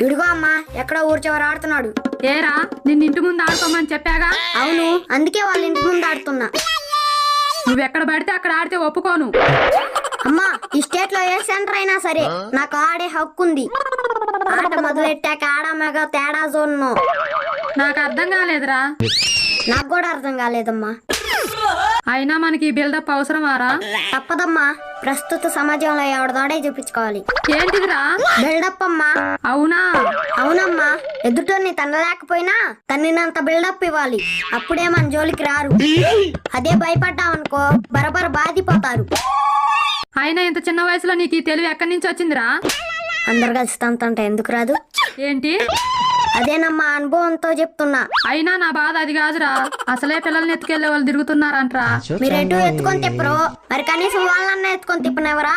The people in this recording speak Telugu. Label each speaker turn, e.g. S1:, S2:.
S1: ఇడుగో అమ్మా, ఎక్కడ ఊరు చివర ఆడుతున్నాడు.
S2: ఏరా నిన్ను ఇంటి ముందు ఆడుకోమని చెప్పాగా?
S1: అవును, అందుకే వాళ్ళ ఇంటి ముందు ఆడుతున్నా.
S2: నువ్వెక్కడ పడితే అక్కడ ఆడితే ఒప్పుకోను.
S1: అమ్మా, ఈ స్టేట్ లో ఏ సెంటర్ అయినా సరే నాకు ఆడే హక్కు ఉంది. ఆట మొదలెట్టాక ఆడ మగ తేడా జోన్ను.
S2: నాకు అర్థం కాలేదురా.
S1: నాకు కూడా అర్థం కాలేదమ్మా.
S2: అయినా మనకి బిల్డప్ అవసరమారా?
S1: తప్పదమ్మా, ప్రస్తుత సమాజంలో ఎవడదాడే చూపించుకోవాలి.
S2: ఏంటిదిరా?
S1: బిల్డప్ అమ్మా.
S2: అవునా?
S1: అవునమ్మా, ఎదుటోని తనలేకపోయినా తన్నినంత బిల్డప్ ఇవ్వాలి. అప్పుడే మన జోలికి రారు. అదే భయపడ్డామనుకో బరబర బాధిపోతారు.
S2: అయినా ఇంత చిన్న వయసులో నీకు ఈ తెలివి ఎక్కడి నుంచి వచ్చిందిరా?
S1: అందరు కలిసి తంతంటే ఎందుకు రాదు?
S2: ఏంటి?
S1: అదేనమ్మా, అనుభవంతో చెప్తున్నా.
S2: అయినా నా బాధ అది కాదురా. అసలే పిల్లల్ని ఎత్తుకెళ్లే వాళ్ళు తిరుగుతున్నారంట్రా.
S1: మీరు ఎటు ఎత్తుకొని తిప్పరు, మరి కనీసం వాళ్ళన్నా ఎత్తుకొని తిప్పనెవరా?